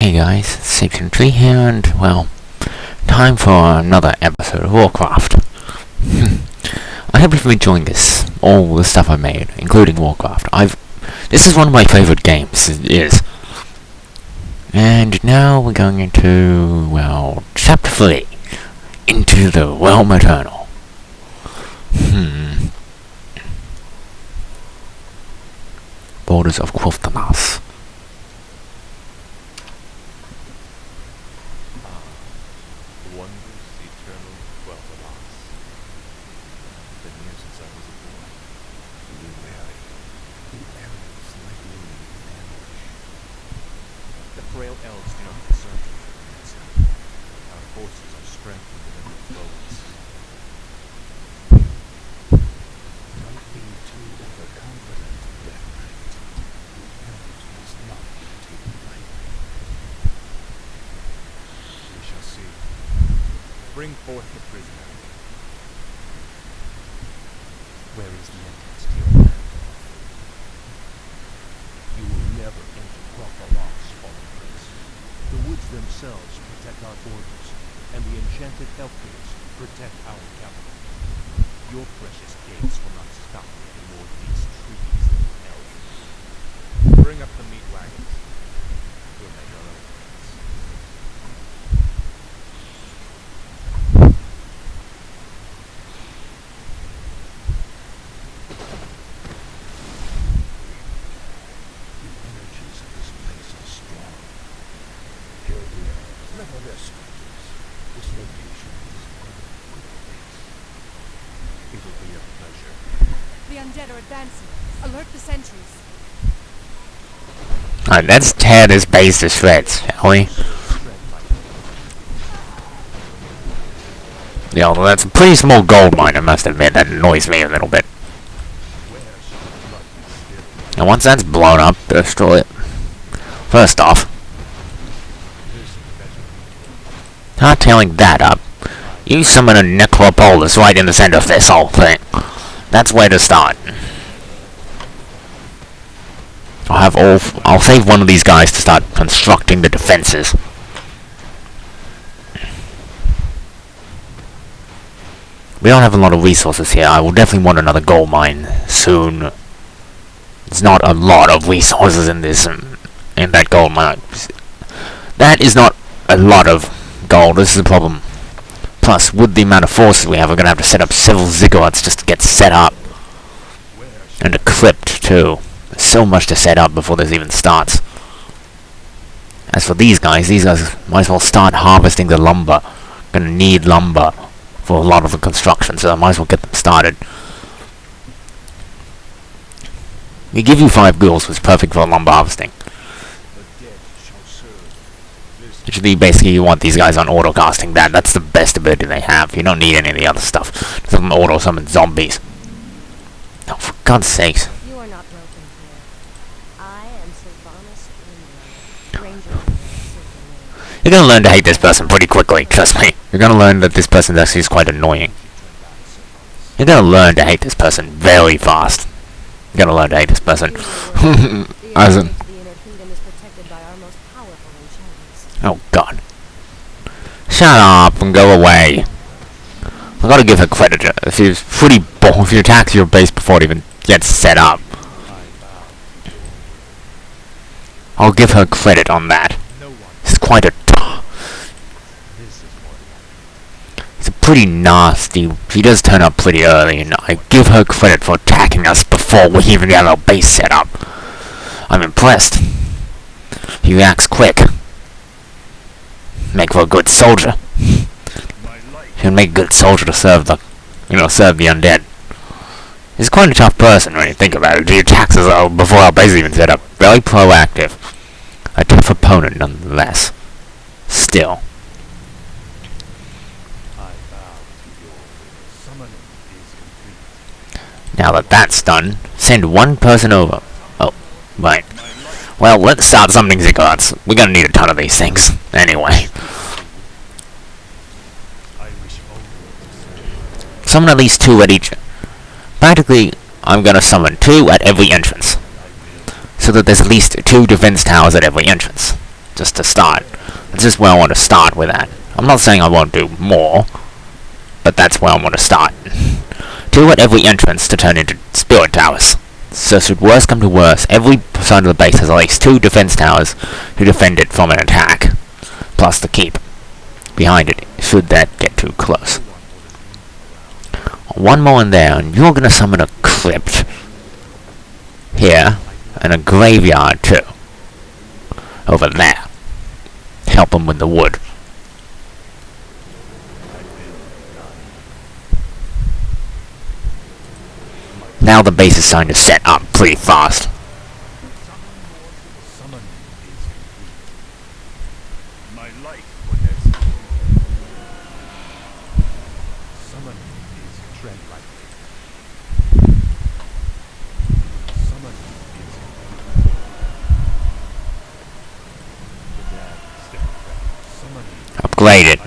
Hey guys, Section 3 here, and, well, time for another episode of Warcraft. I hope you've enjoyed this, all the stuff I made, including Warcraft. This is one of my favourite games, it is. And now we're going into, well, Chapter 3, Into the Realm Eternal. Borders of Quilthanath. Frail elves do not concern themselves. Our forces are strengthened within the foes. Don't be too overconfident, Black Knight. The elves must not be taken lightly. We shall see. Bring forth the prisoner. Where is the entrance to your land? You will never enter Quilthanath, fallen prince. The woods themselves protect our borders, and the enchanted elf gates protect our capital. Your precious gates will not stop any more of these treaties than an elf. Bring up the meat wagons. We'll make our own plans. The energies of this place are strong. Here we are. Never their strangers. This location is one of the good place. It will be a pleasure. The undead are advancing. Alert the sentries. Alright, let's tear this base to shreds, shall we? Yeah, well, that's a pretty small gold mine, I must admit. That annoys me a little bit. And once that's blown up, destroy it. First off, not tailing that up, you summon a necropolis right in the center of this whole thing. That's where to start. I'll save one of these guys to start constructing the defenses. We don't have a lot of resources here. I will definitely want another gold mine soon. There's not a lot of resources in this, in that gold mine. That is not a lot of gold. This is the problem. Plus, with the amount of forces we have, we're gonna have to set up several ziggurats just to get set up. And equipped, too. There's so much to set up before this even starts. As for these guys might as well start harvesting the lumber. Gonna need lumber for a lot of the construction, so I might as well get them started. We give you 5 ghouls, which is perfect for lumber harvesting. Usually, basically, you want these guys on auto-casting that. That's the best ability they have. You don't need any of the other stuff. Just have them auto-summon zombies. Oh, for God's sakes. You are not broken here. I am Sylvanas Ranger of the Silver. You're gonna learn to hate this person pretty quickly, trust me. You're gonna learn that this person actually is quite annoying. You're gonna learn to hate this person very fast. You're gonna learn to hate this person. As in... Oh god. Shut up and go away. I gotta give her credit. She's pretty bold if you attack your base before it even gets set up. I'll give her credit on that. It's quite a... It's a pretty nasty... She does turn up pretty early, and I give her credit for attacking us before we even get our base set up. I'm impressed. She reacts quick. Make for a good soldier. She'll make a good soldier to serve the, serve the undead. He's quite a tough person when you think about it. He attacks us before our base is even set up. Very proactive. A tough opponent, nonetheless. Still. Now that that's done, send one person over. Oh, right. Well, let's start summoning ziggurats. We're gonna need a ton of these things, anyway. Summon at least 2 at each. Practically, I'm gonna summon 2 at every entrance. So that there's at least 2 defense towers at every entrance. just to start. That's just where I want to start with that. I'm not saying I won't do more, but that's where I want to start. 2 at every entrance to turn into spirit towers. So should worse come to worse, every side of the base has at least 2 defense towers to defend it from an attack, plus the keep behind it, should that get too close. 1 more in there, and you're gonna summon a crypt here, and a graveyard too, over there. Help them with the wood. Now the base is starting to set up pretty fast. Summon is complete. My light protects. Summon is tread lightly. Summon is complete. The dad step back. Summon Upgrade it,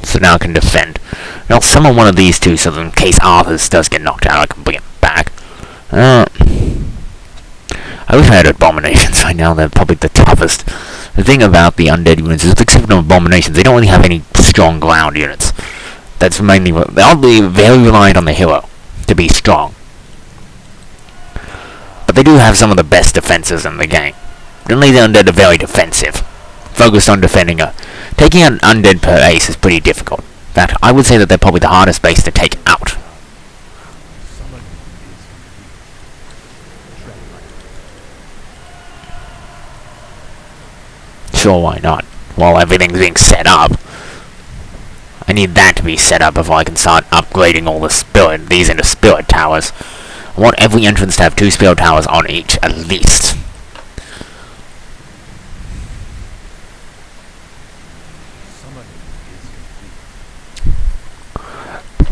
so now I can defend. And I'll summon one of these 2 so that in case Arthur's does get knocked out, I can bring it back. I wish I had abominations right now. They're probably the toughest. The thing about the undead units is, except for abominations, they don't really have any strong ground units. That's mainly they'll be very reliant on the hero to be strong. But they do have some of the best defenses in the game. Generally, the undead are very defensive, focused on defending taking an undead per ace is pretty difficult. That I would say that they're probably the hardest base to take out. Sure, why not? While everything's being set up. I need that to be set up before I can start upgrading all these into spirit towers. I want every entrance to have 2 spirit towers on each, at least.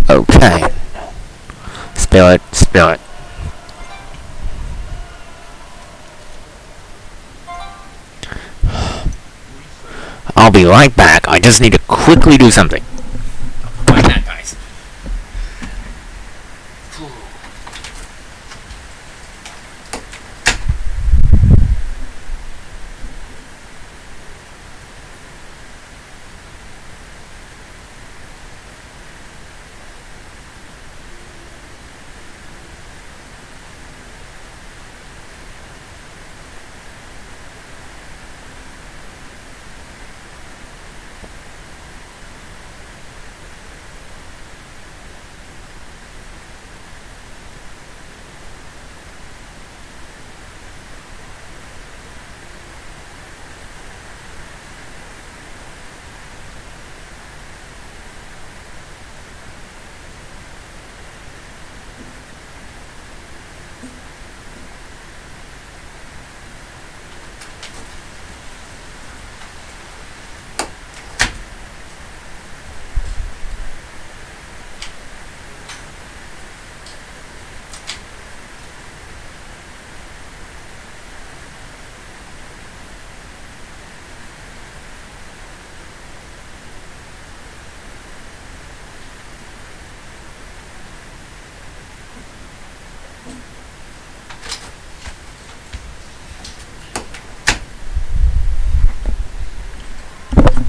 Okay. Spirit. I'll be right back. I just need to quickly do something. Like that, guys.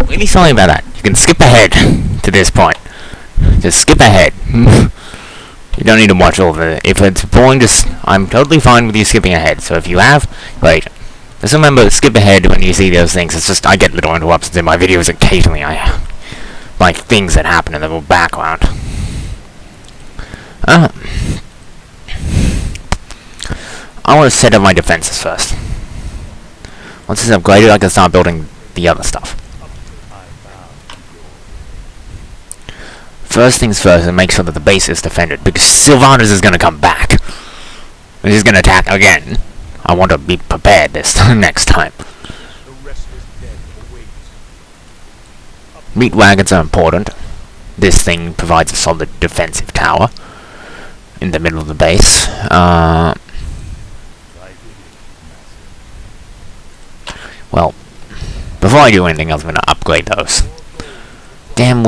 Really sorry about that. You can skip ahead to this point. Just skip ahead. You don't need to watch all of it. If it's boring, I'm totally fine with you skipping ahead. So if you have, wait. Just remember, skip ahead when you see those things. It's just, I get little interruptions in my videos occasionally. Like things that happen in the background. I want to set up my defenses first. Once it's upgraded, I can start building the other stuff. First things first, and make sure that the base is defended, because Sylvanas is going to come back. And he's going to attack again. I want to be prepared this next time. Meat wagons are important. This thing provides a solid defensive tower in the middle of the base. Well, before I do anything else, I'm going to upgrade those. Damn,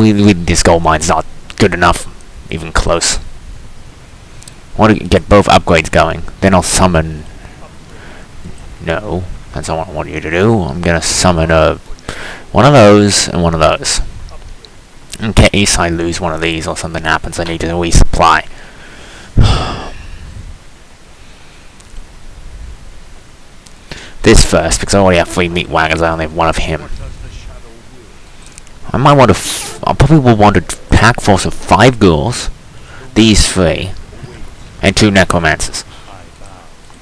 this gold mine's not good enough. Even close. I want to get both upgrades going. Then I'll summon... No. That's all I want you to do. I'm gonna summon one of those and one of those. In case I lose one of these or something happens, I need to resupply. This first, because I already have 3 meat wagons, I only have one of him. I might want to. I probably will want a pack force of 5 ghouls, these 3, and 2 necromancers.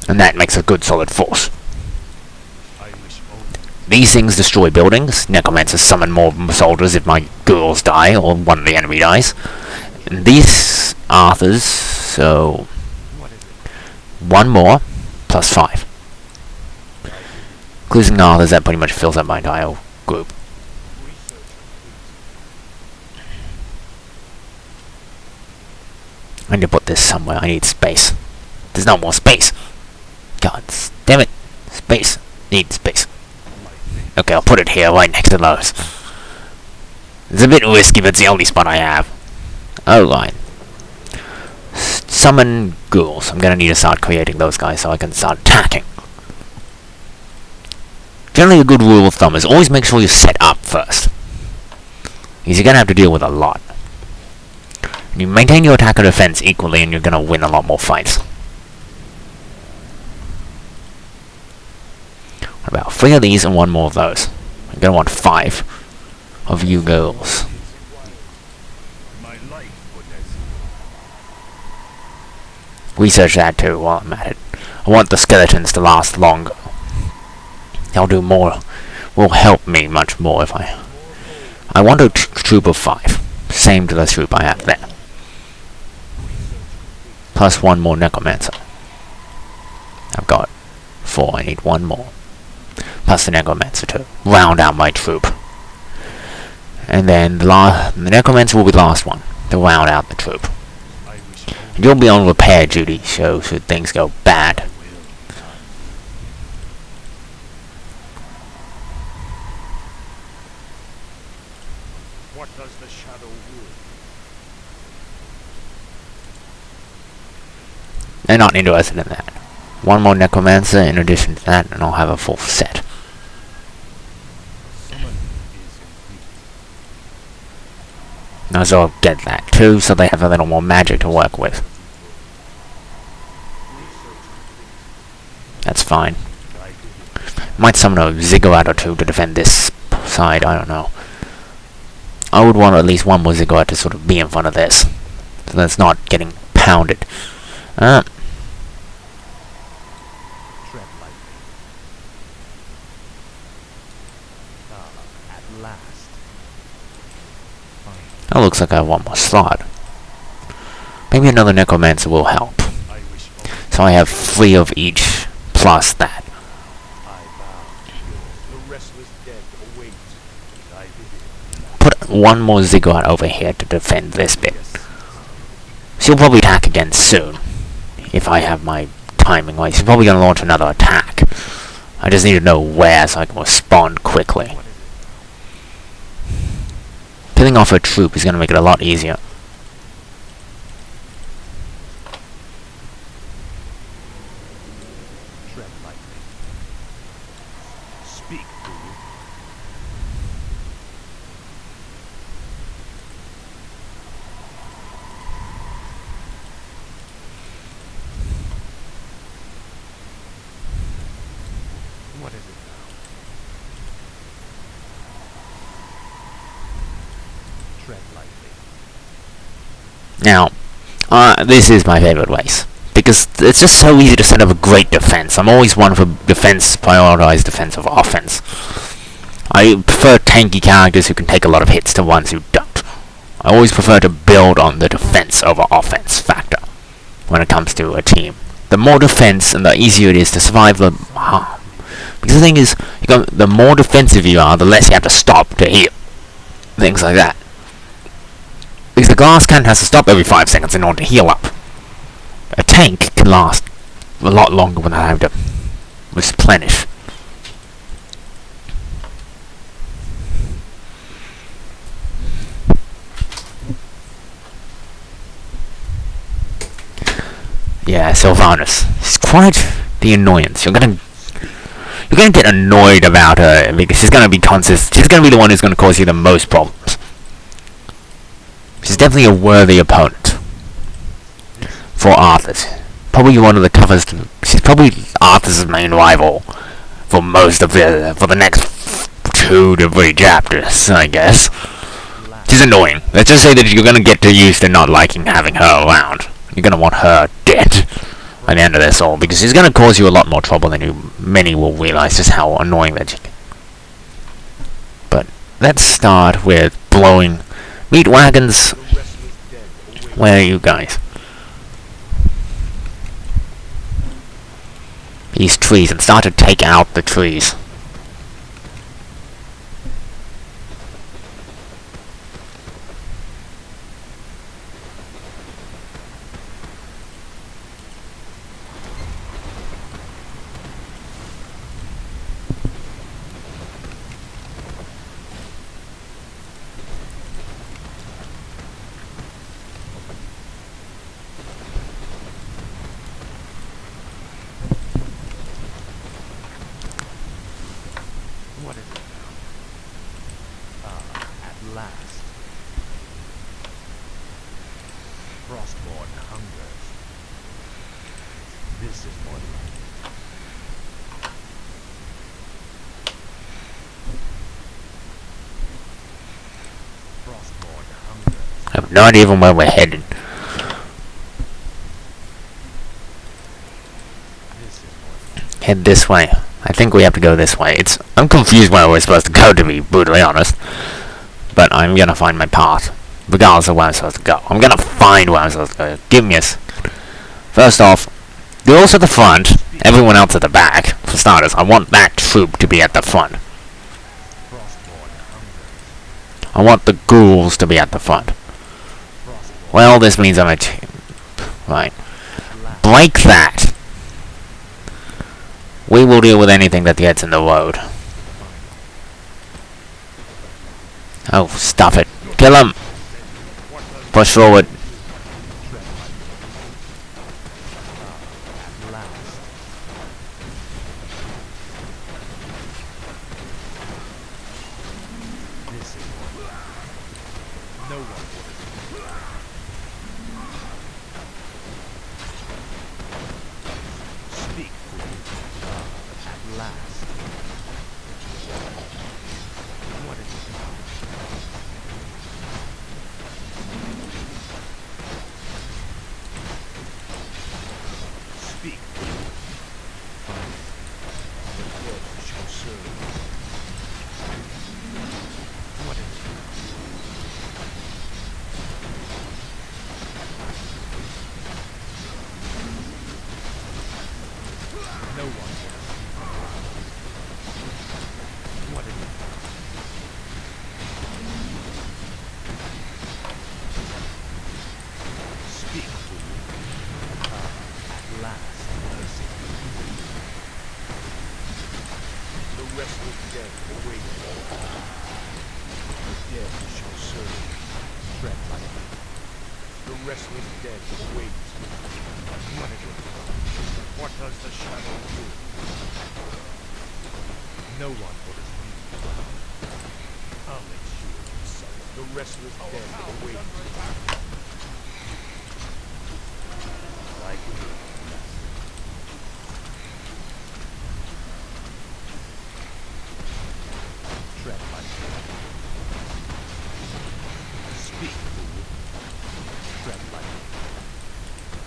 And that makes a good solid force. These things destroy buildings. Necromancers summon more soldiers if my ghouls die or one of the enemy dies. And these Arthurs, so 1 more plus 5. Including the Arthurs, that pretty much fills up my entire group. I need to put this somewhere. I need space. There's no more space. God damn it. Space. Need space. Okay, I'll put it here, right next to those. It's a bit risky, but it's the only spot I have. Alright. Summon ghouls. I'm gonna need to start creating those guys so I can start attacking. Generally, a good rule of thumb is always make sure you set up first. Because you're gonna have to deal with a lot. You maintain your attack and defense equally, and you're gonna win a lot more fights. What about 3 of these and 1 more of those? I'm gonna want 5 of you girls. Research that too while I'm at it. I want the skeletons to last longer. They'll do more. Will help me much more if I want a troop of 5. Same to the troop I have there. Plus 1 more necromancer. I've got 4. I need 1 more. Plus the necromancer to round out my troop. And then the necromancer will be the last one to round out the troop. And you'll be on repair duty, so should things go bad. What does the shadow will? They're not interested in that. 1 more necromancer in addition to that, and I'll have a full set. Now, so I'll get that too, so they have a little more magic to work with. That's fine. Might summon a ziggurat or 2 to defend this side, I don't know. I would want at least 1 more ziggurat to sort of be in front of this, so that's not getting pounded. Tread lightly. At last. Fine. That looks like I have 1 more slot. Maybe another necromancer will help. So I have 3 of each, plus that. I bow. The restless dead await. I bid. Put 1 more ziggurat over here to defend this bit. She'll probably attack again soon, if I have my timing right. She's probably going to launch another attack. I just need to know where so I can respond quickly. Killing off her troop is going to make it a lot easier. Tread lightly. Speak, fool. What is it now? Tread lightly. Now, this is my favorite race. Because it's just so easy to set up a great defense. I'm always one for defense, prioritize defense over offense. I prefer tanky characters who can take a lot of hits to ones who don't. I always prefer to build on the defense over offense factor when it comes to a team. The more defense and the easier it is to survive the harm. Because the thing is, the more defensive you are, the less you have to stop to heal. Things like that. Because the glass cannon has to stop every 5 seconds in order to heal up. A tank can last a lot longer without having to replenish. Yeah, Sylvanus. It's quite the annoyance. You're you're gonna get annoyed about her because she's gonna be she's gonna be the one who's gonna cause you the most problems. She's definitely a worthy opponent for Arthur's. Probably one of the toughest. She's probably Arthur's main rival for most of for the next 2 to 3 chapters, I guess. She's annoying. Let's just say that you're gonna get used to not liking having her around. You're gonna want her dead at the end of this all, because she's gonna cause you a lot more trouble than many will realize just how annoying that she is. But let's start with blowing meat wagons. Where are you guys? These trees, and start to take out the trees. What is it now? At last. Frostborn hungers. This is more like it. Frostborn hungers. I have no idea even where we're headed. This is more like it. Head this way. I think we have to go this way. I'm confused where we're supposed to go, to be brutally honest. But I'm gonna find my path, regardless of where I'm supposed to go. I'm gonna find where I'm supposed to go. Give me a First off, girls at the front, everyone else at the back. For starters, I want that troop to be at the front. Frostborn hungers. I want the ghouls to be at the front. Frostborn Well, this means I'm a team. Right. at last. Break that. We will deal with anything that gets in the road. Oh, stop it. Kill him! Push forward. At last. This is more like it. No one orders me. Speak, fool. At last. What is it now? Speak, fool. Fine. The dead shall serve. What is it now? No one orders me. What is it now? Speak, fool. At last. The restless dead await. The dead shall serve. Tread lightly. The restless dead await. What is it? What does the shadow do? No one orders me. I'll make sure of himself. The restless dead await. Like me. Tread lightly. Speak, fool. Tread lightly.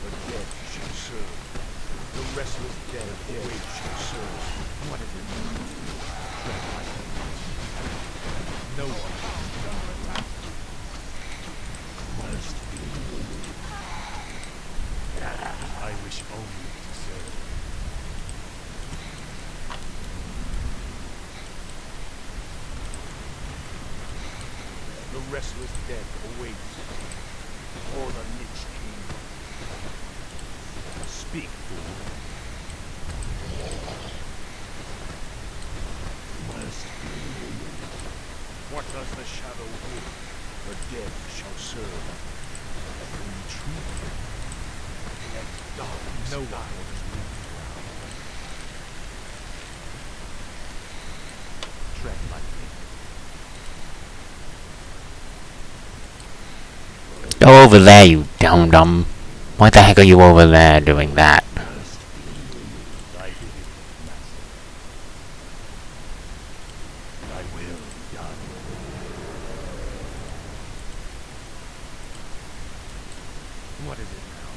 The dead shall serve. The restless dead await shall serve. What is it? Tread lightly. No one. Must be. I wish only to serve. The restless dead awaits for the Lich King. Speak, fool. Must be. What does the shadow do? The dead shall serve. Retreat. Let darkness no one orders me around. Tread lightly. Go over there, you dum-dum. Why the heck are you over there doing that? Thy will, master. Thy will done. What is it now?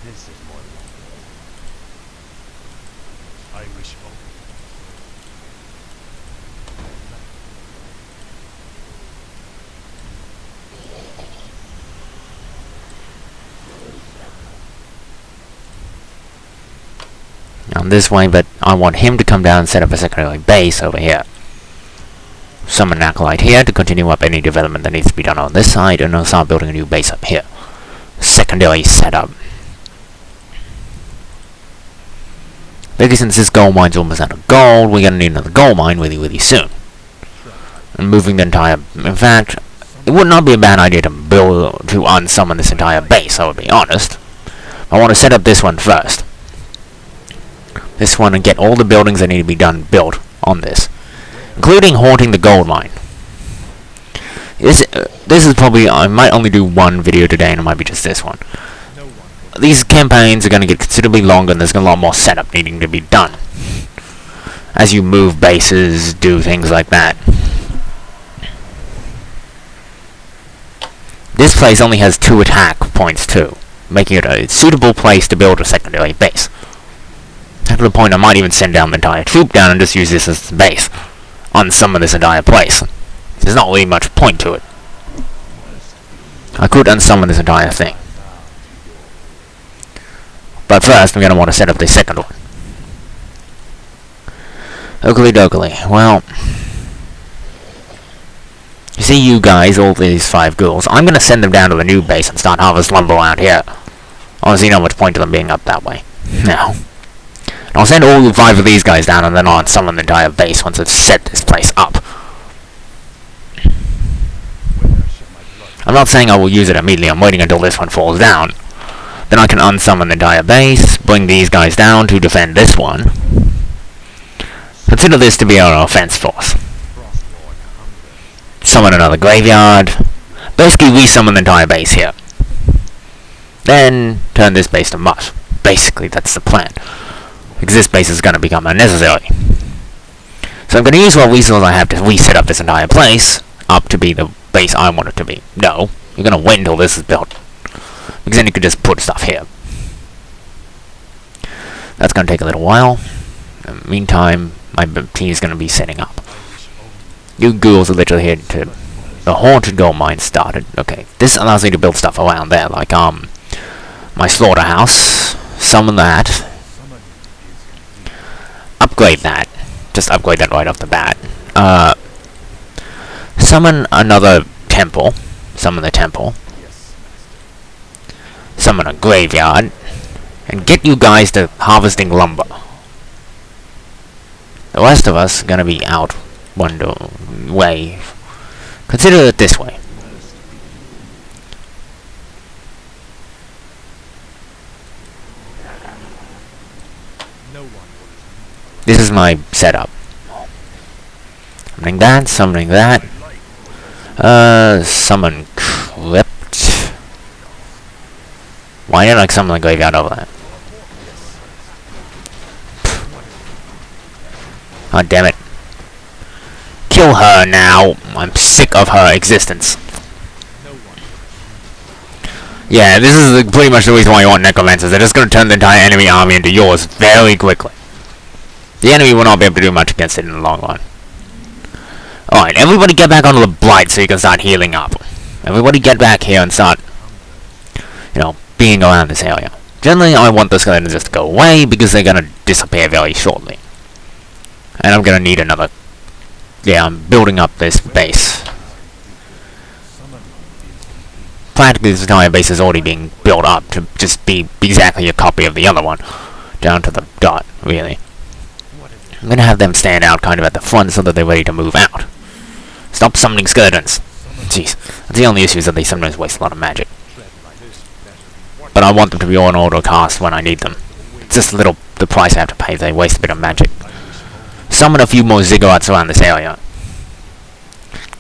This is more like it. I wish only. On this way, but I want him to come down and set up a secondary base over here. Summon an acolyte here to continue up any development that needs to be done on this side, and I'll start building a new base up here. Secondary setup. Because since this gold mine's almost out of gold, we're gonna need another gold mine really soon. And moving the entire... In fact, it would not be a bad idea to unsummon this entire base, I would be honest. I want to set up this one first. This one and get all the buildings that need to be built on this. Including haunting the gold mine. This is probably... I might only do one video today, and it might be just this one. These campaigns are going to get considerably longer, and there's a lot more setup needing to be done. As you move bases, do things like that. This place only has 2 attack points too, making it a suitable place to build a secondary base. To the point I might even send down the entire troop down and just use this as the base. Unsummon this entire place. There's not really much point to it. I could unsummon this entire thing. But first, I'm going to want to set up the second one. Oakley dokley. Well, you see you guys, all these 5 ghouls, I'm going to send them down to the new base and start harvest lumber around here. Honestly, not much point to them being up that way. No. I'll send all 5 of these guys down and then I'll unsummon the entire base once I've set this place up. I'm not saying I will use it immediately, I'm waiting until this one falls down. Then I can unsummon the entire base, bring these guys down to defend this one. Consider this to be our offense force. Summon another graveyard. Basically resummon the entire base here. Then turn this base to mush. Basically, that's the plan. Because this base is going to become unnecessary. So I'm going to use what resources I have to reset up this entire place up to be the base I want it to be. No, you're going to wait until this is built. Because then you could just put stuff here. That's going to take a little while. In the meantime, my team is going to be setting up. You ghouls are literally here to... The haunted gold mine started. Okay, this allows me to build stuff around there, like, my slaughterhouse. Summon that. Upgrade that. Just upgrade that right off the bat. Summon another temple. Summon the temple. Summon a graveyard. And get you guys to harvesting lumber. The rest of us are gonna be out one way. Consider it this way. This is my setup. Summoning that, summoning that. Summon Crypt. Why didn't I summon the graveyard over that? Oh, damn it. Kill her now. I'm sick of her existence. Yeah, this is pretty much the reason why you want necromancers. They're just going to turn the entire enemy army into yours very quickly. The enemy will not be able to do much against it in the long run. Alright, everybody get back onto the blight so you can start healing up. Everybody get back here and start, being around this area. Generally, I want this guy to just go away because they're going to disappear very shortly. And I'm going to need another... Yeah, I'm building up this base. Practically, this entire base is already being built up to just be exactly a copy of the other one. Down to the dot, really. I'm going to have them stand out kind of at the front so that they're ready to move out. Stop summoning skeletons. Jeez, that's the only issue is that they sometimes waste a lot of magic. But I want them to be on auto cast when I need them. It's just the price I have to pay if they waste a bit of magic. summon a few more ziggurats around this area.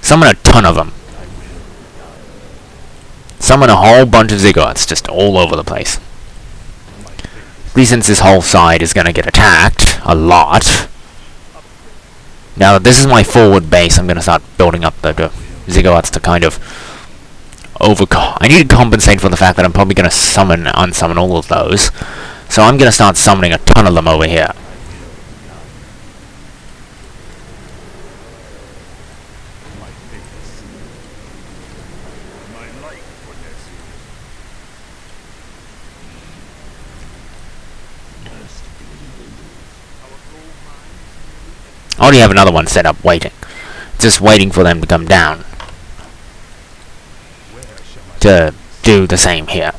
Summon a ton of them. Summon a whole bunch of ziggurats just all over the place. At least since this whole side is gonna get attacked a lot. Now that this is my forward base, I'm gonna start building up the ziggurats to kind of I need to compensate for the fact that I'm probably gonna summon and unsummon all of those. So I'm gonna start summoning a ton of them over here. I already have another one set up waiting. Just waiting for them to come down to do the same here.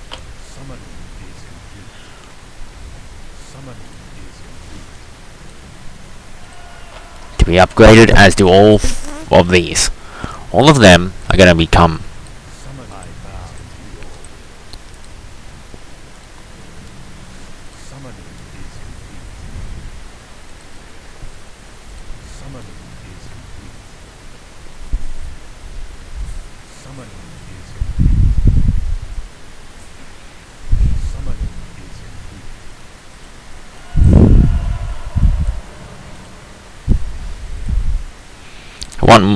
To be upgraded, as do all of these. All of them are going to become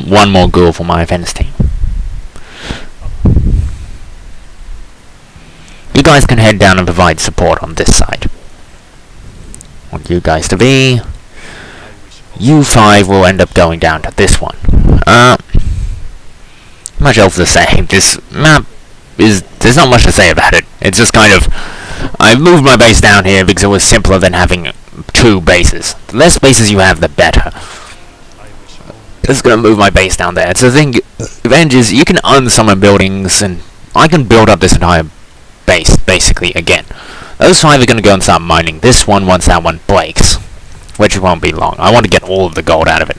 one more ghoul for my defense team. You guys can head down and provide support on this side. I want you guys to be. You 5 will end up going down to this one. Much else to say. This map there's not much to say about it. It's just kind of, I moved my base down here because it was simpler than having 2 bases. The less bases you have, the better. Just gonna move my base down there. So the thing, advantage is you can unsummon buildings, and I can build up this entire base basically again. Those 5 are gonna go and start mining this one once that one breaks, which won't be long. I want to get all of the gold out of it.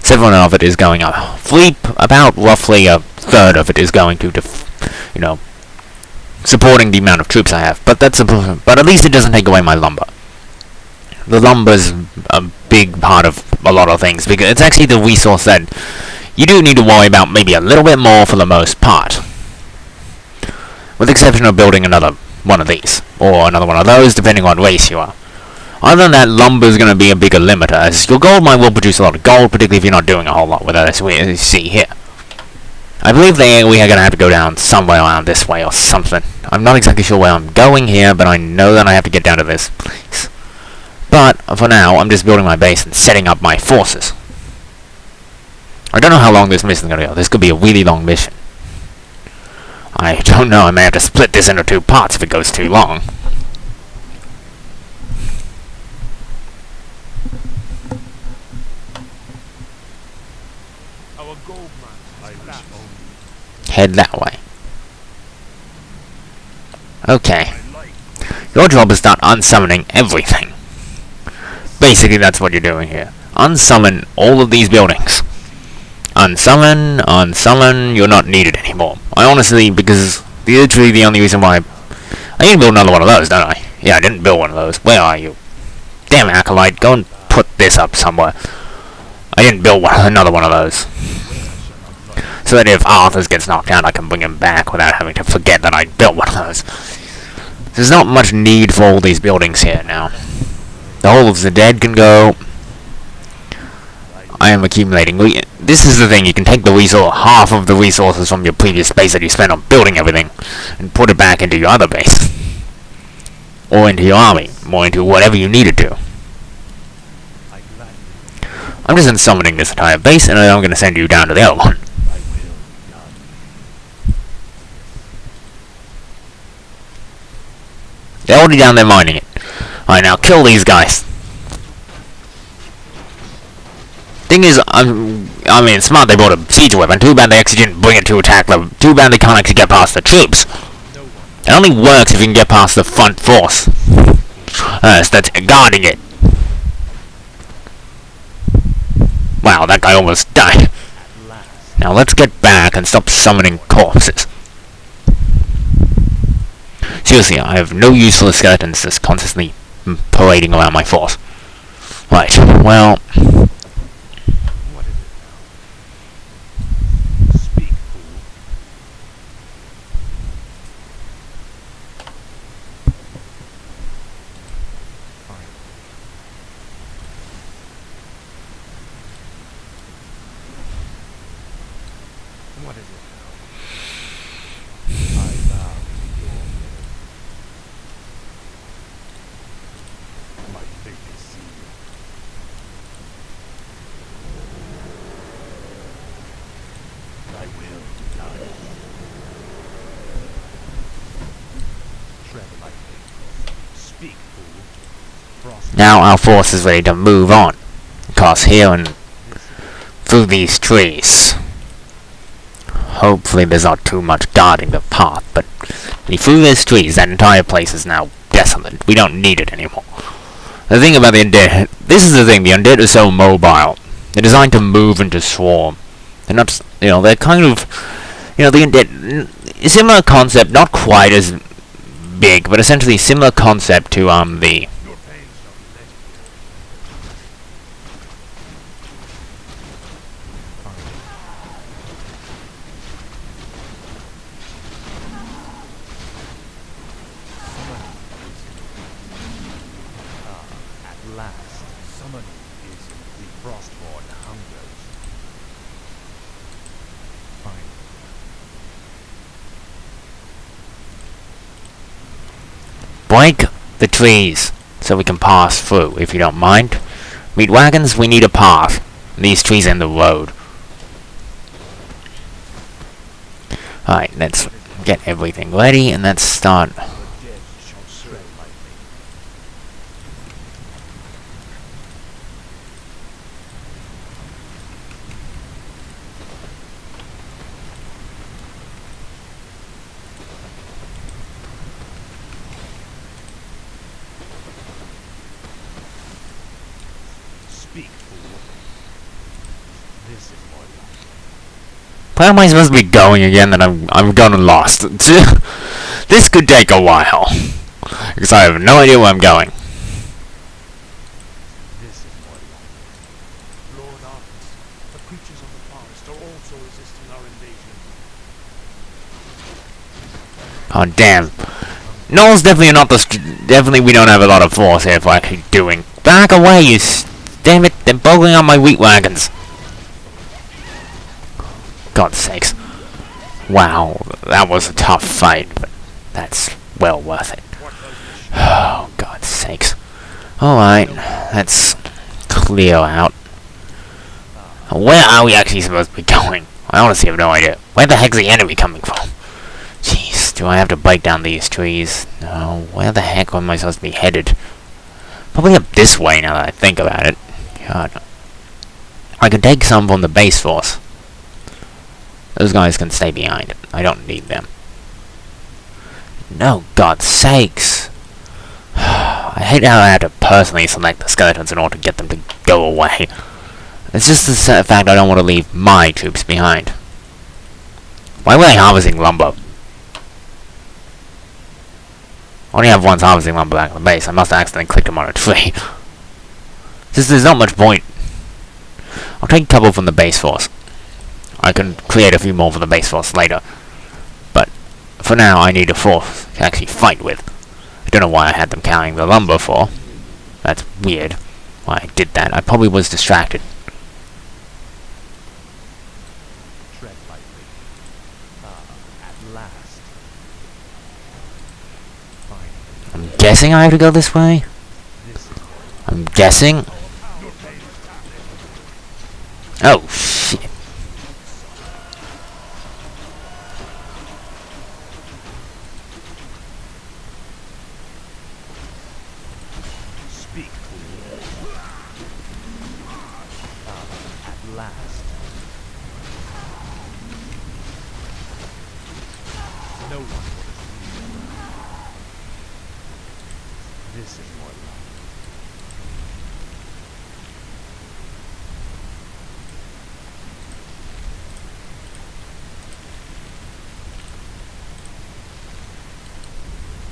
7 of it is going up. Fleep, about roughly a third of it is going to, you know, supporting the amount of troops I have. But but at least it doesn't take away my lumber. The lumber's a big part of a lot of things, because it's actually the resource that you do need to worry about maybe a little bit more for the most part. With the exception of building another one of these, or another one of those, depending on race you are. Other than that, lumber's going to be a bigger limiter, as your gold mine will produce a lot of gold, particularly if you're not doing a whole lot with it, as we see here. I believe we are going to have to go down somewhere around this way or something. I'm not exactly sure where I'm going here, but I know that I have to get down to this place. But, for now, I'm just building my base and setting up my forces. I don't know how long this mission is going to go. This could be a really long mission. I don't know, I may have to split this into 2 parts if it goes too long. Our gold mine is back. Head that way. Okay. Your job is to start unsummoning everything. Basically, that's what you're doing here. Unsummon all of these buildings. Unsummon, unsummon, you're not needed anymore. I honestly, because literally the only reason why... I need to build another one of those, don't I? Yeah, I didn't build one of those. Where are you? Damn Acolyte, go and put this up somewhere. I didn't build another one of those. So that if Arthur gets knocked out, I can bring him back without having to forget that I built one of those. There's not much need for all these buildings here now. The whole of the dead can go. I am accumulating. This is the thing, you can take the half of the resources from your previous base that you spent on building everything and put it back into your other base. Or into your army. Or into whatever you need it to. I'm just unsummoning this entire base, and I'm going to send you down to the other one. They're already down there mining it. Alright, now kill these guys. Thing is, I mean, it's smart they brought a siege weapon. Too bad they actually didn't bring it to attack them. Too bad they can't actually get past the troops. It only works if you can get past the front force. So that's guarding it. Wow, that guy almost died. Now let's get back and stop summoning corpses. Seriously, I have no use for the skeletons just constantly parading around my force. Right, well, What is it now? Speak, fool. Fine. What is it now? I bow to your will. My fate is sealed. Thy will be done. Tread lightly. Speak, fool. Frost. now our force is ready to move on. Across here and through these trees. Hopefully there's not too much guarding the path, but through these trees, that entire place is now desolate. We don't need it anymore. The thing about the undead, this is the thing, the undead are so mobile. They're designed to move and to swarm. They're not, they're kind of, the undead, similar concept, not quite as big, but essentially similar concept to, the, Your pain shall be legendary. Fine. At last, summoning is the Frostborn hungers. Fine. break the trees so we can pass through, if you don't mind. Meat wagons, we need a path. These trees in the road. Alright, let's get everything ready and let's start. The dead shall tread lightly. Speak, fool. This is my life. Where am I supposed to be going again that I'm gone and lost? This could take a while. Because I have no idea where I'm going. This is my life. Lord Arthas, the creatures of the forest are also resisting our invasion. Oh damn. Noel's definitely not definitely we don't have a lot of force here for actually doing. Back away, damn it, they're boggling on my wheat wagons. God's sakes. Wow, that was a tough fight, but that's well worth it. Oh, God's sakes. Alright, let's clear out. Where are we actually supposed to be going? I honestly have no idea. Where the heck's the enemy coming from? Jeez, do I have to break down these trees? No, where the heck am I supposed to be headed? Probably up this way now that I think about it. God. I could take some from the base force. Those guys can stay behind. I don't need them. No, God's sakes. I hate how I had to personally select the skeletons in order to get them to go away. It's just the fact I don't want to leave my troops behind. Why were they harvesting lumber? I only have one harvesting lumber back at the base. I must have accidentally clicked them on a tree. Just there's not much point. I'll take a couple from the base force. I can create a few more for the base force later. But for now, I need a force to actually fight with. I don't know why I had them carrying the lumber for. That's weird. Why I did that. I probably was distracted. Tread lightly. At last. Fine. I'm guessing I have to go this way? This is I'm guessing. Oh, shit. Speak, fool. At last. No one would have believed. This is my life.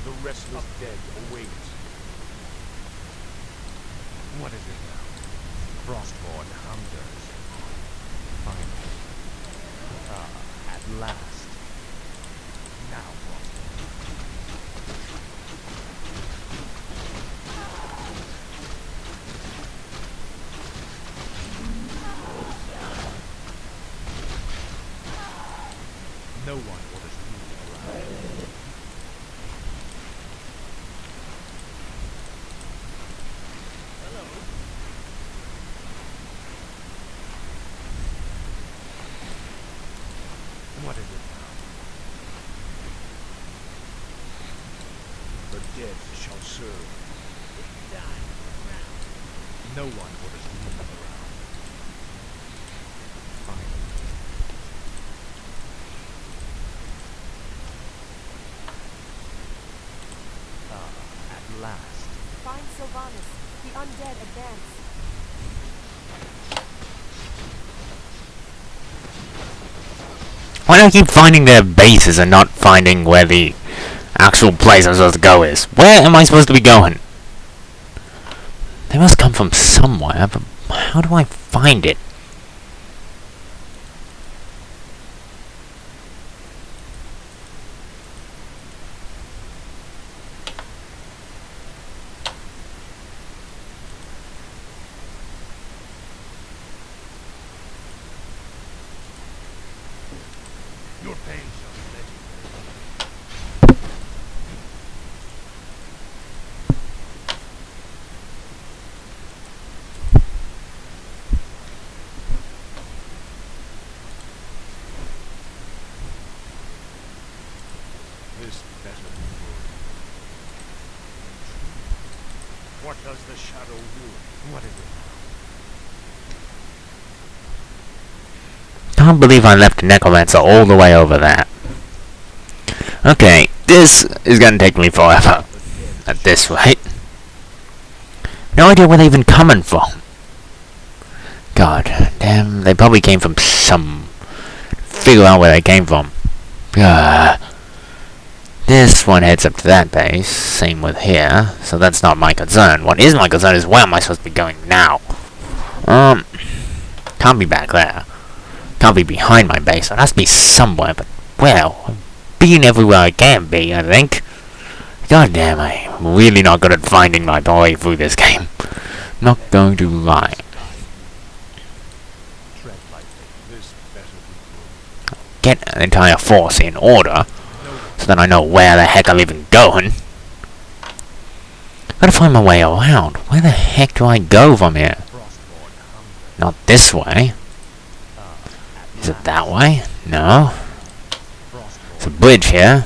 The restless dead await. What is it now? Frostborn hungers. Finally. At last. Now, Frostborn. No one orders me around. Hello. What is it now? The dead shall serve. We die around. No one orders me around. Finally. At last. Find Sylvanas. The undead advance. Why do I keep finding their bases and not finding where the actual place I'm supposed to go is? Where am I supposed to be going? They must come from somewhere, but how do I find it? Your pains are legendary. This better be good. What does the shadow do? What is it now? Can't believe I left Necromancer all the way over there. Okay, this is gonna take me forever. At this rate. No idea where they're even coming from. God damn, they probably came from some... Figure out where they came from. This one heads up to that base, same with here, so that's not my concern. What is my concern is where am I supposed to be going now? Can't be back there. Can't be behind my base, it has to be somewhere, but well, being everywhere I can be, I think. God damn, I'm really not good at finding my way through this game. Not going to lie. Tread lightly. This better be good. Get an entire force in order, so that I know where the heck I'm even going. Gotta find my way around. Where the heck do I go from here? Frostborn hunger. Not this way. Is it that way? No. There's a bridge here.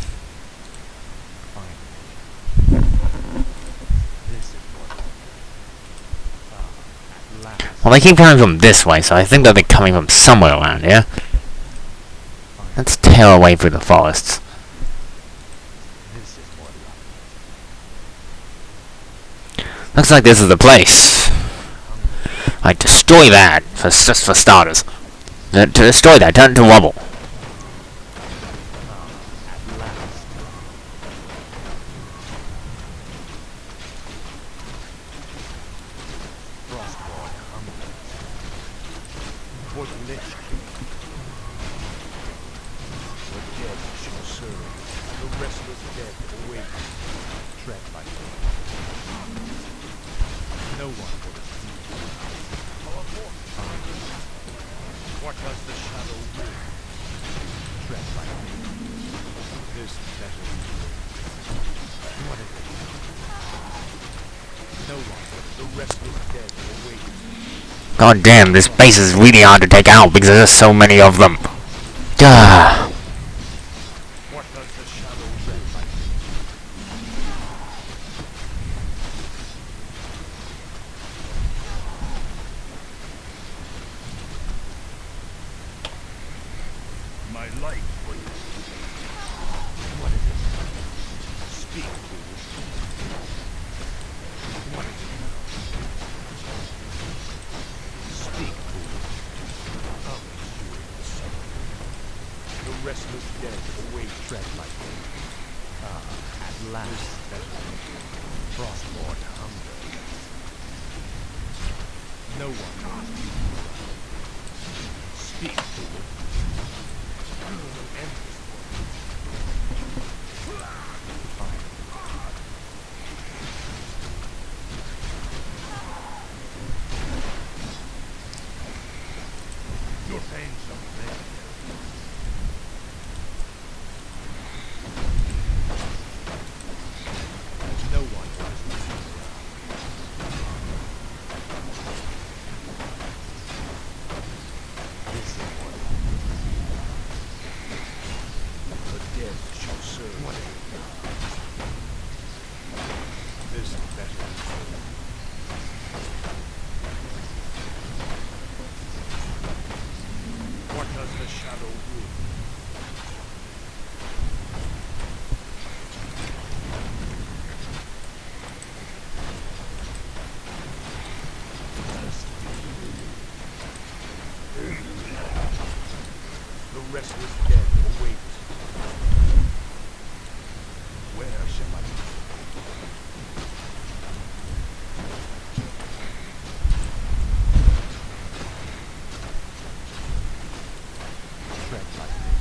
Well, they keep coming from this way, so I think that they're coming from somewhere around here. Let's tear our way through the forests. Looks like this is the place. I destroy that, just for starters. To destroy that, turn it to rubble. For the Lich King. The dead shall serve. The restless dead await. Tread lightly. No one will escape. What does the shadow do? Tread lightly. This better be good. What is it? No one. The restless dead await. God damn, this base is really hard to take out because there's so many of them. Gah. What does the shadow tread lightly? My life for you. What is it? Speak, fool. What is it now? Speak, fool. I'll endure the suffering. The restless dead await tread lightly. At last, Frostborn hunger. No one knows you. Speak, fool. You will end this world. Fine. You're paying something. No one knows you. This is what the dead shall serve. This is better. What does the shadow do? The restless dead await. Where shall I go? Tread lightly.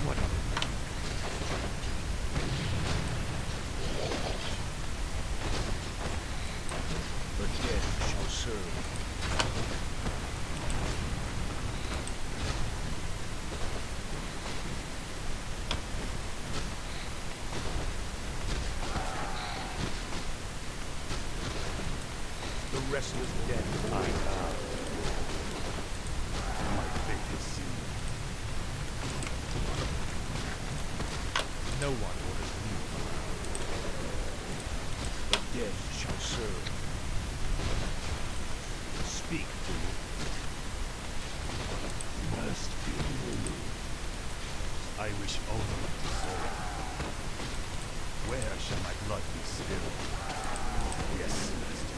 What of it? The dead shall serve. The restless dead I bow. My fate is sealed. No one orders me. The dead shall serve. Speak, fool. Must be. I wish only to serve. Where shall my blood be spilled? Yes, master.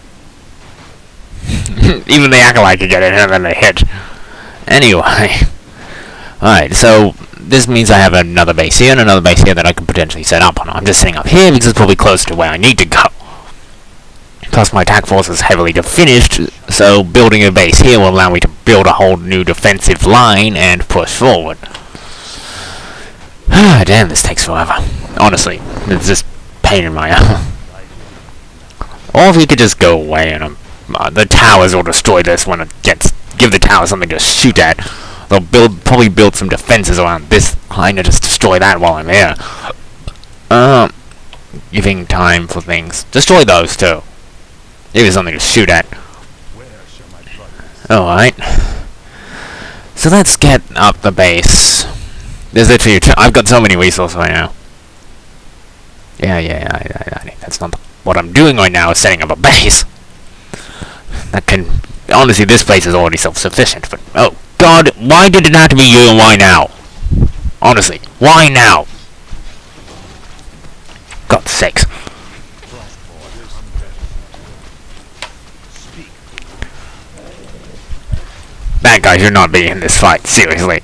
Even the acolyte could get it and then they hit. Anyway. Alright, so this means I have another base here and another base here that I could potentially set up on. I'm just setting up here because it's probably closer to where I need to go. Plus my attack force is heavily diminished, so building a base here will allow me to build a whole new defensive line and push forward. Damn, this takes forever. Honestly, it's just pain in my ass. Or if you could just go away and the towers will destroy this when it gets... Give the towers something to shoot at. They'll probably build some defenses around this line and just destroy that while I'm here. Giving time for things. Destroy those too. Give you something to shoot at. Alright. So let's get up the base. There's literally I've got so many resources right now. Yeah, that's not what I'm doing right now, is setting up a base. That can... Honestly, this place is already self-sufficient, but... Oh, God, why did it have to be you and why now? Honestly, why now? God's sakes. That guy should not be in this fight, seriously.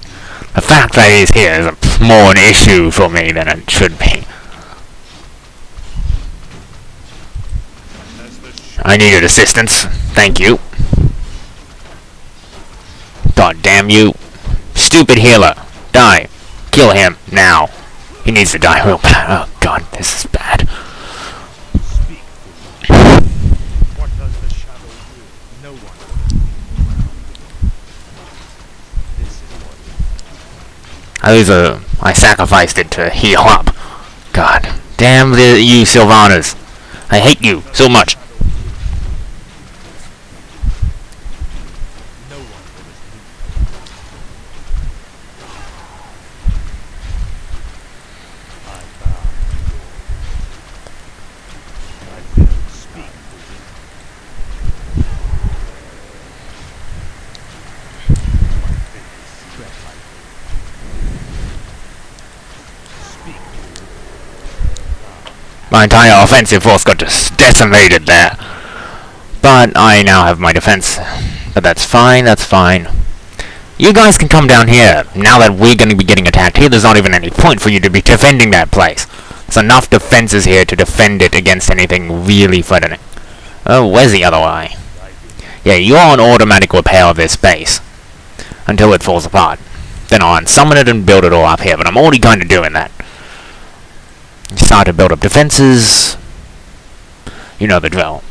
The fact that he's here is more an issue for me than it should be. I needed assistance. Thank you. God damn you. Stupid healer. Die. Kill him. Now. He needs to die real bad. Oh God, this is bad. What does the shadow do? No one. This is what I sacrificed it to heal up. God damn you Sylvanas. I hate you so much. no one orders me. I bow. I will speak. My fate is tread lightly. Speak. My entire offensive force got just decimated there. But I now have my defense. But that's fine, that's fine. You guys can come down here. Now that we're going to be getting attacked here, there's not even any point for you to be defending that place. There's enough defenses here to defend it against anything really threatening. Oh, where's the other eye? Yeah, you're on automatic repair of this base. Until it falls apart. Then I'll unsummon it and build it all up here, but I'm already kind of doing that. Start to build up defenses. You know the drill.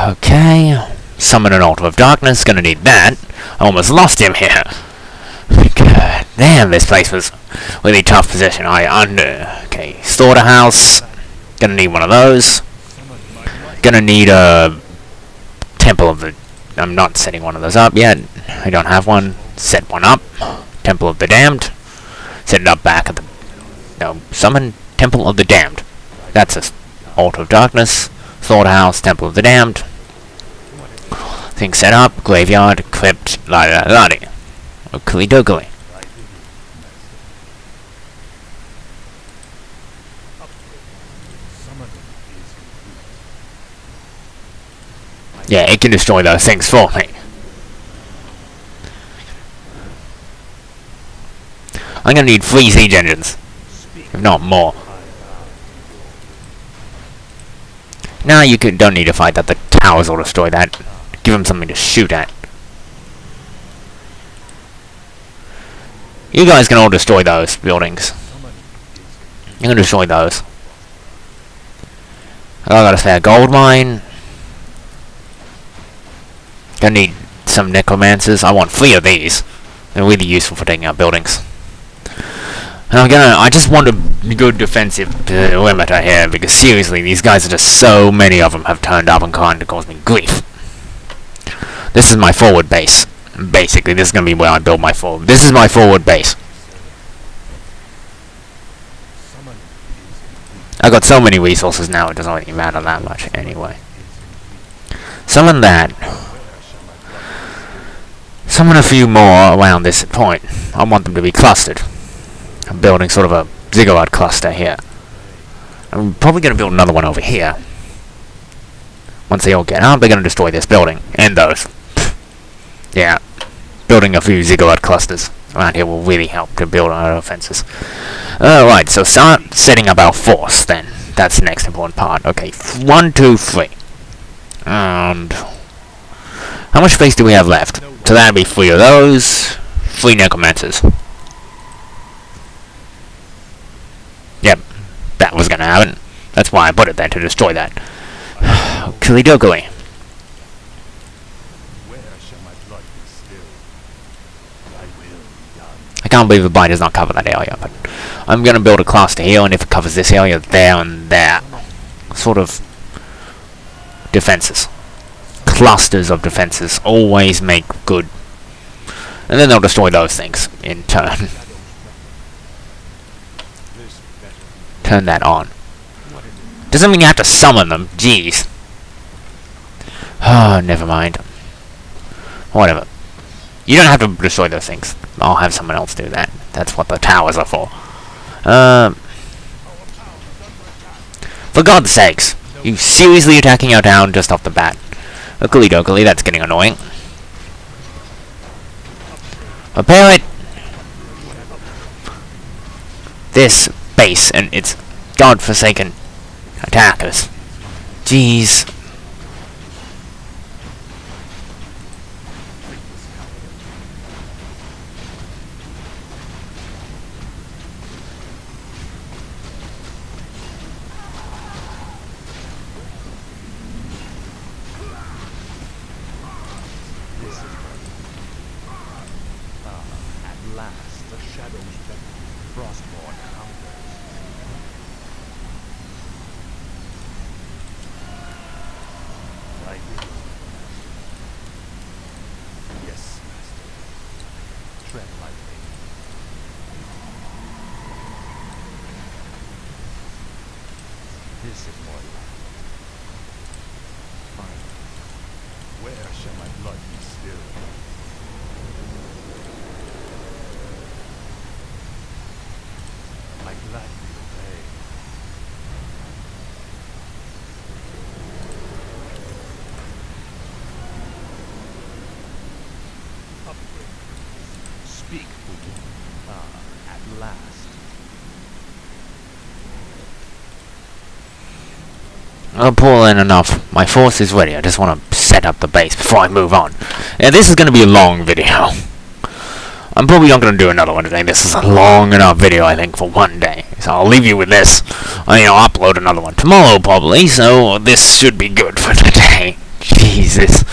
Okay. Summon an Altar of Darkness. Gonna need that. I almost lost him here. God damn, this place was really tough position. Okay, slaughterhouse. Gonna need one of those. Gonna need a Temple of the... I'm not setting one of those up yet. I don't have one. Set one up. Temple of the Damned. Set it up back at the... No, summon Temple of the Damned. That's a Altar of Darkness. Slaughterhouse, Temple of the Damned. Thing set up. Graveyard, Crypt, la-di-da-di. Ookly-dookly. Yeah, it can destroy those things for me. I'm gonna need 3 siege engines. If not more. Now you don't need to fight that. The towers will destroy that. Give them something to shoot at. You guys can all destroy those buildings. You can destroy those. I got a spare gold mine. Gonna need some necromancers. I want 3 of these. They're really useful for taking out buildings. And I just want a good defensive perimeter here, because seriously, these guys are just so many of them have turned up and kind of caused me grief. This is my forward base. Basically, this is gonna be where I build my forward. This is my forward base. I got so many resources now, it doesn't really matter that much anyway. Summon that. Summon a few more around this point. I want them to be clustered. I'm building sort of a ziggurat cluster here. I'm probably going to build another one over here. Once they all get out, they're going to destroy this building. And those. Yeah. Building a few ziggurat clusters around here will really help to build our offenses. Alright, so start setting up our force then. That's the next important part. Okay, 1, 2, 3. And... how much space do we have left? So that'd be 3 of those. 3 necromancers. Yep, that was gonna happen. That's why I put it there, to destroy that. Killy-dokily. I can't believe the bind does not cover that area, but I'm gonna build a cluster here, and if it covers this area, there and there. Sort of defenses. Clusters of defenses always make good. And then they'll destroy those things in turn. Turn that on. Doesn't mean you have to summon them. Jeez. Oh, never mind. Whatever. You don't have to destroy those things. I'll have someone else do that. That's what the towers are for. For God's sakes. You seriously attacking our town just off the bat. Ookly-dokily, that's getting annoying. Repair it! This base and its godforsaken attackers. Jeez. This is more life. Finally, where shall my blood be still? I gladly obey. Speak, fool. At last. I'll pull in enough. My force is ready. I just want to set up the base before I move on. Yeah, this is going to be a long video. I'm probably not going to do another one today. This is a long enough video, I think, for one day. So I'll leave you with this. I'll upload another one tomorrow, probably, so this should be good for today. Jesus.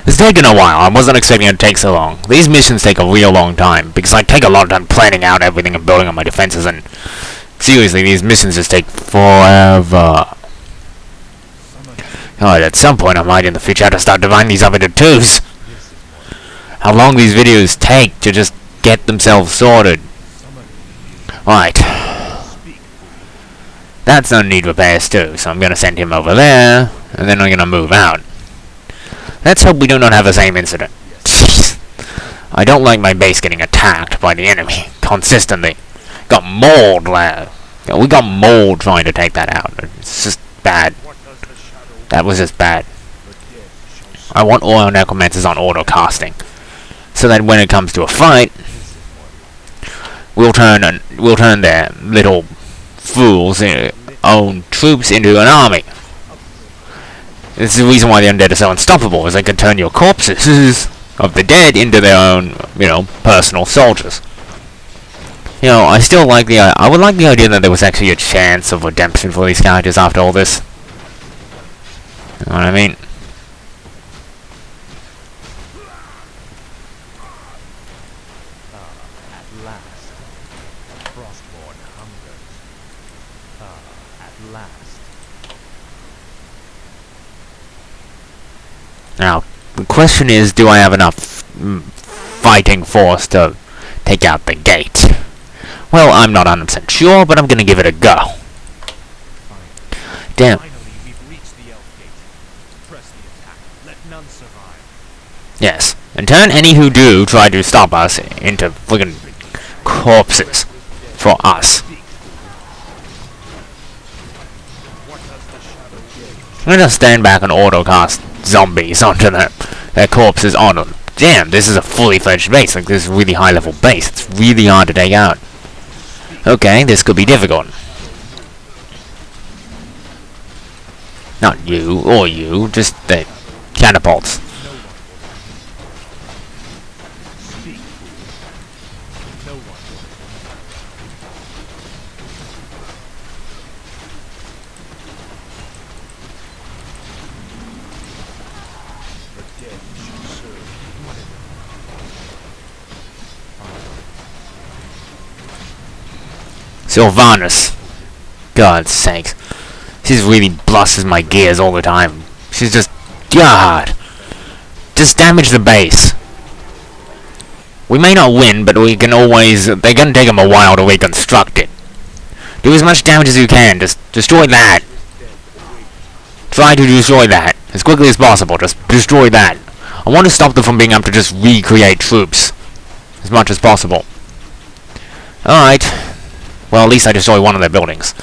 It's taken a while. I wasn't expecting it to take so long. These missions take a real long time, because I take a lot of time planning out everything and building up my defenses, and seriously, these missions just take forever. God, at some point I might in the future have to start dividing these up into twos. How long these videos take to just get themselves sorted. Right. That's gonna need repairs too, so I'm gonna send him over there, and then I'm gonna move out. Let's hope we do not have the same incident. Jeez. I don't like my base getting attacked by the enemy consistently. Got mauled there. We got mauled trying to take that out. It's just bad. That was just bad. I want oil necromancers on auto casting, so that when it comes to a fight, we'll turn their little fools' own troops into an army. This is the reason why the undead are so unstoppable, is they can turn your corpses of the dead into their own, personal soldiers. I still like I would like the idea that there was actually a chance of redemption for these characters after all this. You know what I mean? At last. Frostborn hungers. At last. Now, the question is, do I have enough fighting force to take out the gate? Well, I'm not 100% sure, but I'm gonna give it a go. Damn. Finally, we've reached the elf gate. Press the attack. Let none survive. Yes. And turn any who do try to stop us into friggin' corpses for us. I'm gonna stand back and auto-cast zombies onto their corpses on them. Damn, this is a fully fledged base. Like, this is a really high level base. It's really hard to take out. Okay, this could be difficult. Not you, or you, just the catapults. Sylvanas. God's sakes. She just really blusters my gears all the time. She's just... God! Just damage the base. We may not win, but we can always... They're gonna take them a while to reconstruct it. Do as much damage as you can. Just destroy that. Try to destroy that. As quickly as possible. Just destroy that. I want to stop them from being able to just recreate troops. As much as possible. Alright. Well, at least I destroy one of their buildings.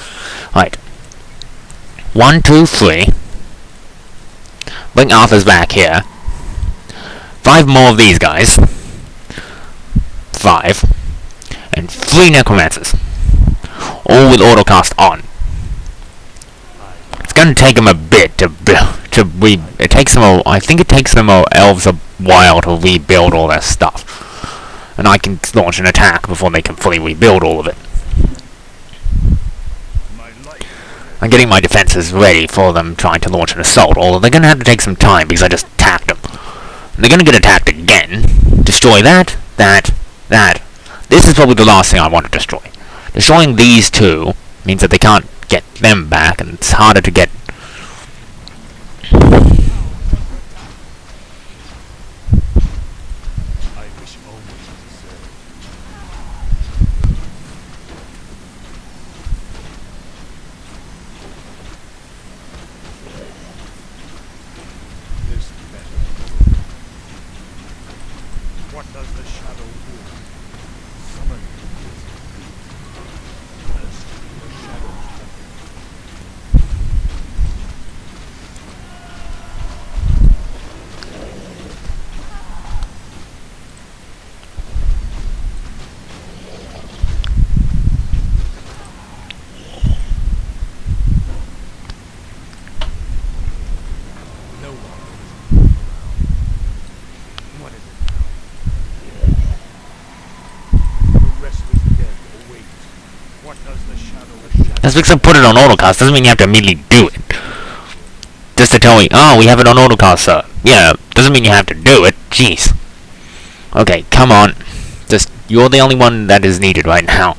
Right. 1, 2, 3. Bring Arthur's back here. 5 more of these guys. 5. And 3 necromancers. All with autocast on. It's gonna take them a bit to it takes them I think it takes them elves a while to rebuild all their stuff. And I can launch an attack before they can fully rebuild all of it. I'm getting my defenses ready for them trying to launch an assault, although they're going to have to take some time because I just attacked them. And they're going to get attacked again. Destroy that. This is probably the last thing I want to destroy. Destroying these two means that they can't get them back, and it's harder to get... What does the shadow do? Summon. First, the shadows. Just because I put it on autocast doesn't mean you have to immediately do it. Just to tell me, oh, we have it on autocast, sir. Yeah, doesn't mean you have to do it. Jeez. Okay, come on. Just, you're the only one that is needed right now.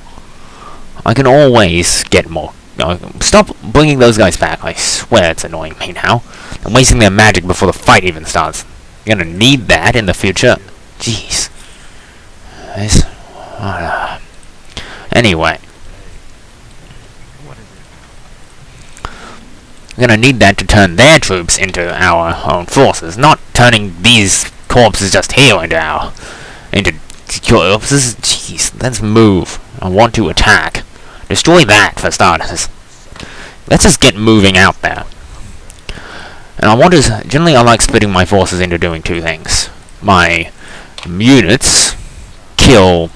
I can always get more. Stop bringing those guys back. I swear it's annoying me now. I'm wasting their magic before the fight even starts. You're gonna need that in the future. Jeez. Anyway. We're gonna need that to turn their troops into our own forces, not turning these corpses just here into secure corpses. Jeez, let's move. I want to attack. Destroy that for starters. Let's just get moving out there. And I want to generally I like splitting my forces into doing two things. My units kill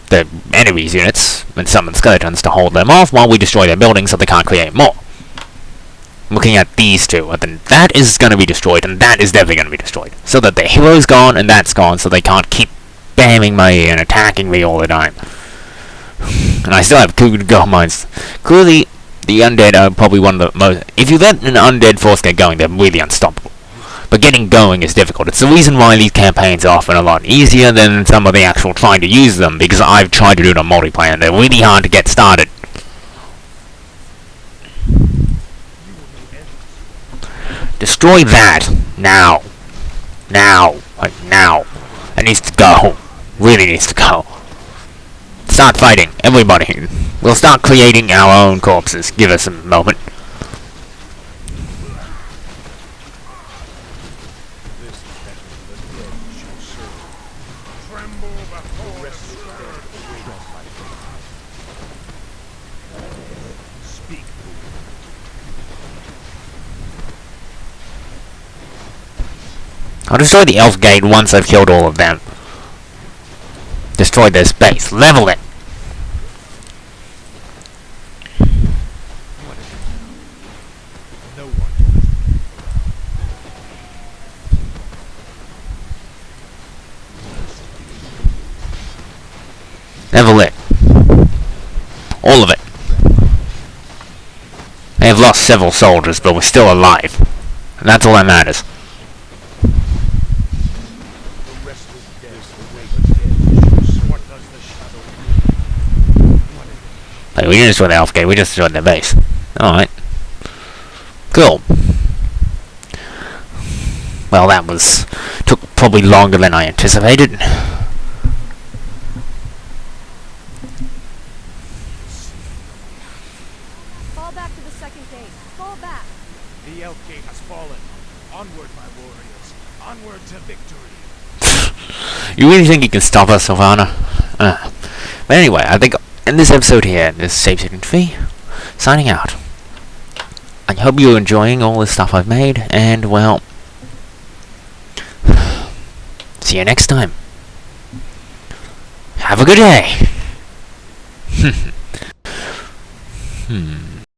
the enemy's units and summon skeletons to hold them off while we destroy their buildings so they can't create more. Looking at these two, and then that is going to be destroyed, and that is definitely going to be destroyed. So that the hero's gone, and that's gone, so they can't keep spamming me and attacking me all the time. And I still have 2 gold mines. Clearly, the undead are probably one of the most... If you let an undead force get going, they're really unstoppable. But getting going is difficult. It's the reason why these campaigns are often a lot easier than some of the actual trying to use them, because I've tried to do it on multiplayer, and they're really hard to get started. Destroy that! Now! Now! Like, now! It needs to go! Really needs to go! Start fighting, everybody! We'll start creating our own corpses. Give us a moment. I'll destroy the elf gate once I've killed all of them. Destroy their space. Level it! Level it. All of it. They have lost several soldiers, but we're still alive. And that's all that matters. Like, we didn't destroy the elf gate, we just destroyed their base. Alright. Cool. Well, that took probably longer than I anticipated. Fall back to the second gate. Fall back. The elf gate has fallen. Onward, my warriors. Onward to victory. You really think you can stop us, Sylvana? But anyway, I think in this episode here, this is Save State Fee, signing out. I hope you're enjoying all the stuff I've made, and well, see you next time. Have a good day.